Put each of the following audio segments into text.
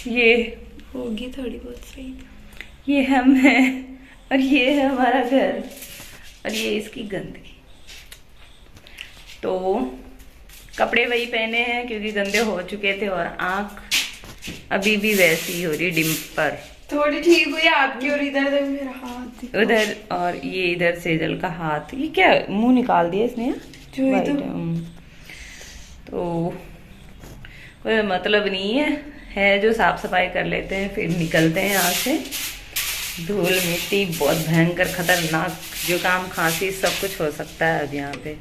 ये होगी थोड़ी बहुत सही। ये हम हैं और ये है हमारा घर और ये इसकी गंदगी। तो कपड़े वही पहने हैं क्योंकि गंदे हो चुके थे और आँख अभी भी वैसी ही हो रही डिम्पर। थोड़ी ठीक हुई आपकी, और इधर देख मेरा हाथ दिखा। उधर और ये इधर सेजल का हाथ, ये क्या मुंह निकाल दिया इसने जो ही तो। वाइट। तो कोई मतलब नहीं है जो साफ सफाई कर लेते हैं फिर निकलते हैं यहाँ से। धूल मिट्टी बहुत भयंकर खतरनाक जुकाम खांसी सब कुछ हो सकता है अब यहाँ पे।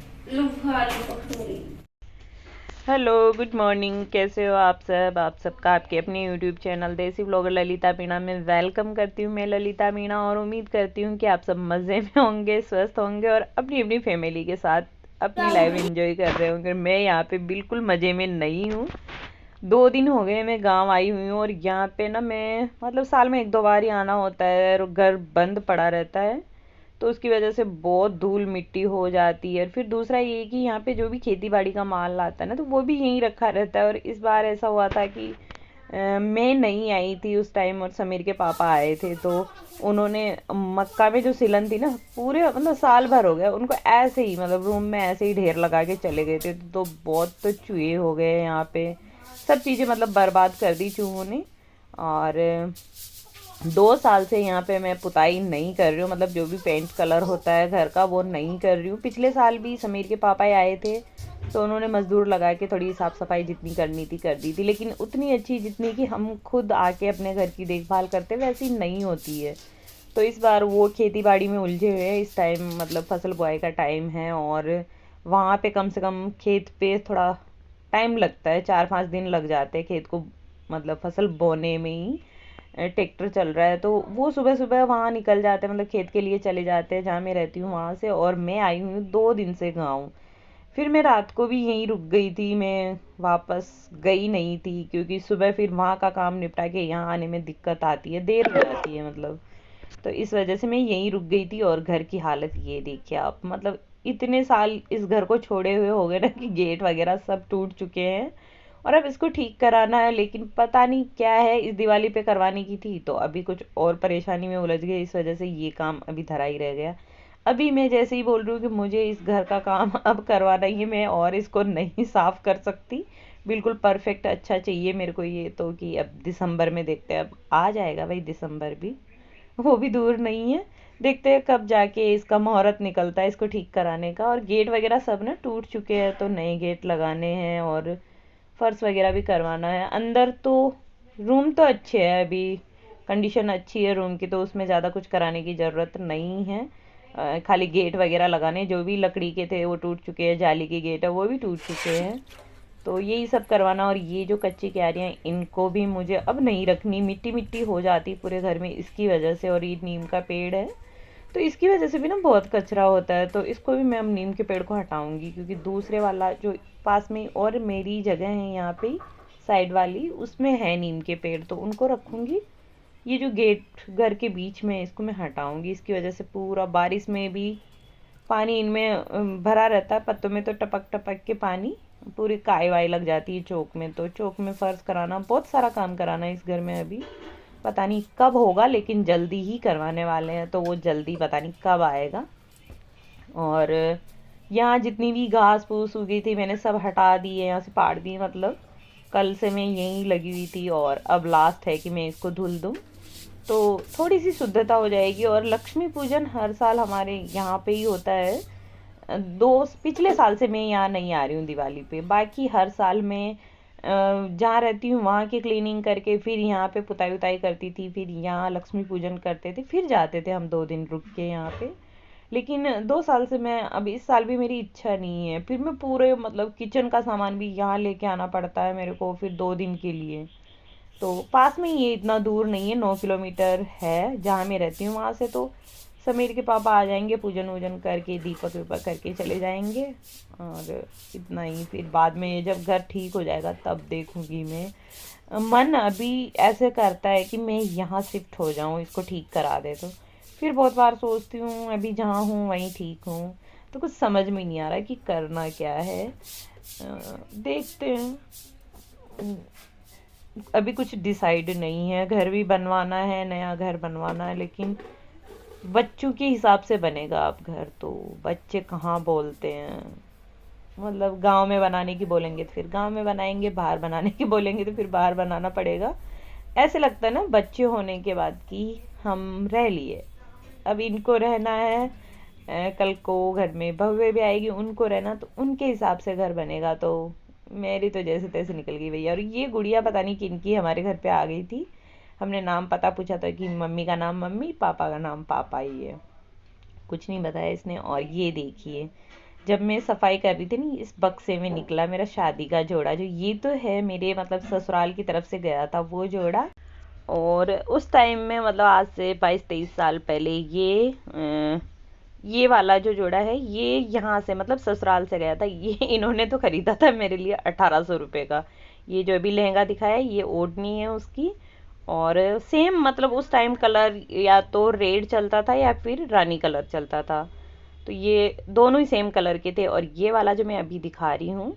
हेलो गुड मॉर्निंग, कैसे हो आप सब? आप सबका आपके अपने यूट्यूब चैनल देसी ब्लॉगर ललिता मीणा में वेलकम करती हूँ। मैं ललिता मीणा और उम्मीद करती हूँ कि आप सब मज़े में होंगे, स्वस्थ होंगे और अपनी अपनी फैमिली के साथ अपनी लाइफ एंजॉय कर रहे होंगे। मैं यहाँ पे बिल्कुल मज़े में नहीं हूँ। 2 दिन हो गए मैं गांव आई हुई हूँ और यहाँ पे ना मैं मतलब साल में 1-2 बार ही आना होता है और घर बंद पड़ा रहता है, तो उसकी वजह से बहुत धूल मिट्टी हो जाती है। फिर दूसरा ये कि यहाँ पे जो भी खेती बाड़ी का माल आता है ना तो वो भी यहीं रखा रहता है। और इस बार ऐसा हुआ था कि मैं नहीं आई थी उस टाइम और समीर के पापा आए थे, तो उन्होंने मक्का में जो सिलन थी ना पूरे मतलब साल भर हो गया उनको ऐसे ही मतलब रूम में ऐसे ही ढेर लगा के चले गए थे। तो बहुत तो चूहे हो गए यहाँ पे, सब चीज़ें मतलब बर्बाद कर दी चूहों ने। और 2 साल से यहाँ पे मैं पुताई नहीं कर रही हूँ, मतलब जो भी पेंट कलर होता है घर का वो नहीं कर रही हूँ। पिछले साल भी समीर के पापा आए थे तो उन्होंने मज़दूर लगा के थोड़ी साफ़ सफाई जितनी करनी थी कर दी थी, लेकिन उतनी अच्छी जितनी कि हम खुद आके अपने घर की देखभाल करते वैसी नहीं होती है। तो इस बार वो खेती बाड़ी में उलझे हुए हैं। इस टाइम मतलब फसल बुआई का टाइम है और वहाँ पे कम से कम खेत पे थोड़ा टाइम लगता है, 4-5 दिन लग जाते हैं खेत को मतलब फसल बोने में ही। ट्रैक्टर चल रहा है तो वो सुबह सुबह वहाँ निकल जाते हैं, मतलब खेत के लिए चले जाते हैं जहाँ मैं रहती हूँ वहाँ से। और मैं आई हूँ 2 दिन से गाँव। फिर मैं रात को भी यहीं रुक गई थी, मैं वापस गई नहीं थी क्योंकि सुबह फिर वहाँ का काम निपटा के यहाँ आने में दिक्कत आती है, देर हो जाती है मतलब। तो इस वजह से मैं यहीं रुक गई थी। और घर की हालत ये देखिए आप, मतलब इतने साल इस घर को छोड़े हुए हो गए ना कि गेट वगैरह सब टूट चुके हैं और अब इसको ठीक कराना है, लेकिन पता नहीं क्या है। इस दिवाली पे करवाने की थी तो अभी कुछ और परेशानी में उलझ गई, इस वजह से ये काम अभी धरा ही रह गया। अभी मैं जैसे ही बोल रही हूँ कि मुझे इस घर का काम अब करवाना ही है, मैं और इसको नहीं साफ कर सकती। बिल्कुल परफेक्ट अच्छा चाहिए मेरे को ये तो, कि अब दिसंबर में देखते हैं, अब आ जाएगा भाई दिसंबर भी, वो भी दूर नहीं है। देखते हैं कब जाके इसका मुहूर्त निकलता है इसको ठीक कराने का। और गेट वगैरह सब ना टूट चुके हैं तो नए गेट लगाने हैं और फर्श वगैरह भी करवाना है। अंदर तो रूम तो अच्छे है, अभी कंडीशन अच्छी है रूम की, तो उसमें ज़्यादा कुछ कराने की ज़रूरत नहीं है। खाली गेट वगैरह लगाने, जो भी लकड़ी के थे वो टूट चुके हैं, जाली के गेट है वो भी टूट चुके हैं, तो यही सब करवाना। और ये जो कच्ची क्यारियाँ इनको भी मुझे अब नहीं रखनी, मिट्टी मिट्टी हो जाती पूरे घर में इसकी वजह से। और ये नीम का पेड़ है तो इसकी वजह से भी ना बहुत कचरा होता है, तो इसको भी मैं अब नीम के पेड़ को हटाऊंगी क्योंकि दूसरे वाला जो पास में और मेरी जगह है यहाँ पे साइड वाली उसमें है नीम के पेड़, तो उनको रखूंगी। ये जो गेट घर के बीच में है इसको मैं हटाऊंगी, इसकी वजह से पूरा बारिश में भी पानी इनमें भरा रहता है, पत्तों में तो टपक टपक के पानी पूरी काय वाई लग जाती है चौक में। तो चौक में फर्श कराना, बहुत सारा काम कराना है इस घर में अभी, पता नहीं कब होगा लेकिन जल्दी ही करवाने वाले हैं, तो वो जल्दी पता नहीं कब आएगा। और यहाँ जितनी भी घास फूस उगी थी मैंने सब हटा दी है, यहाँ से पाड़ दी, मतलब कल से मैं यहीं लगी हुई थी और अब लास्ट है कि मैं इसको धुल दूँ तो थोड़ी सी शुद्धता हो जाएगी। और लक्ष्मी पूजन हर साल हमारे यहाँ पे ही होता है। दो पिछले साल से मैं यहाँ नहीं आ रही हूँ दिवाली पे, बाकी हर साल मैं जहाँ रहती हूँ वहाँ की क्लीनिंग करके फिर यहाँ पे पुताई उताई करती थी, फिर यहाँ लक्ष्मी पूजन करते थे, फिर जाते थे हम 2 दिन रुक के यहाँ पे। लेकिन 2 साल से मैं, अब इस साल भी मेरी इच्छा नहीं है, फिर मैं पूरे मतलब किचन का सामान भी यहाँ लेके आना पड़ता है मेरे को फिर 2 दिन के लिए। तो पास में ही है, इतना दूर नहीं है, 9 किलोमीटर है जहाँ मैं रहती हूँ वहाँ से। तो समीर के पापा आ जाएंगे, पूजन वूजन करके दीपक वीपक करके चले जाएंगे और इतना ही। फिर बाद में जब घर ठीक हो जाएगा तब देखूंगी मैं। मन अभी ऐसे करता है कि मैं यहाँ शिफ्ट हो जाऊँ, इसको ठीक करा दे, तो फिर बहुत बार सोचती हूँ अभी जहाँ हूँ वहीं ठीक हूँ, तो कुछ समझ में नहीं आ रहा कि करना क्या है। देखते हैं। अभी कुछ डिसाइड नहीं है, घर भी बनवाना है, नया घर बनवाना है, लेकिन बच्चों के हिसाब से बनेगा अब घर। तो बच्चे कहाँ बोलते हैं, मतलब गांव में बनाने की बोलेंगे तो फिर गांव में बनाएंगे, बाहर बनाने की बोलेंगे तो फिर बाहर बनाना पड़ेगा। ऐसे लगता है ना बच्चे होने के बाद कि हम रह लिए, अब इनको रहना है, कल को घर में बहुएं भी आएगी, उनको रहना, तो उनके हिसाब से घर बनेगा। तो मेरी तो जैसे तैसे निकल गई भैया। और ये गुड़िया पता नहीं किन की हमारे घर पे आ गई थी। हमने नाम पता पूछा था कि मम्मी का नाम मम्मी, पापा का नाम पापा ही है, कुछ नहीं बताया इसने। और ये देखिए, जब मैं सफाई कर रही थी ना, इस बक्से में निकला मेरा शादी का जोड़ा, जो ये तो है मेरे मतलब ससुराल की तरफ से गया था वो जोड़ा। और उस टाइम में मतलब आज से 22-23 साल पहले ये वाला जो जोड़ा है ये यहाँ से मतलब ससुराल से गया था। ये इन्होंने तो खरीदा था मेरे लिए 1800 रुपये का। ये जो अभी लहंगा दिखाया है ये ओढ़नी है उसकी। और सेम मतलब उस टाइम कलर या तो रेड चलता था या फिर रानी कलर चलता था, तो ये दोनों ही सेम कलर के थे। और ये वाला जो मैं अभी दिखा रही हूँ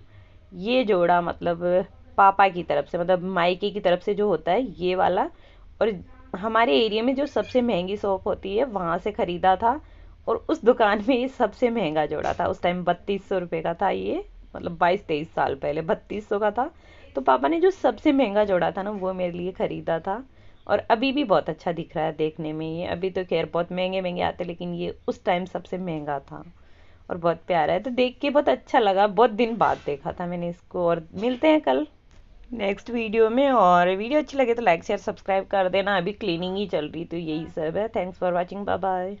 ये जोड़ा मतलब पापा की तरफ से, मतलब मायके की तरफ से जो होता है ये वाला। और हमारे एरिया में जो सबसे महंगी शॉप होती है वहाँ से ख़रीदा था। और उस दुकान में ये सबसे महंगा जोड़ा था, उस टाइम 3200 रुपये का था ये, मतलब 22-23 साल पहले 3200 का था। तो पापा ने जो सबसे महंगा जोड़ा था ना वो मेरे लिए ख़रीदा था। और अभी भी बहुत अच्छा दिख रहा है देखने में ये। अभी तो खैर बहुत महंगे महंगे आते, लेकिन ये उस टाइम सबसे महंगा था और बहुत प्यारा है। तो देख के बहुत अच्छा लगा, बहुत दिन बाद देखा था मैंने इसको। और मिलते हैं कल नेक्स्ट वीडियो में। और वीडियो अच्छी लगे तो लाइक शेयर सब्सक्राइब कर देना। अभी क्लीनिंग ही चल रही तो यही सब है। Thanks for watching, bye bye.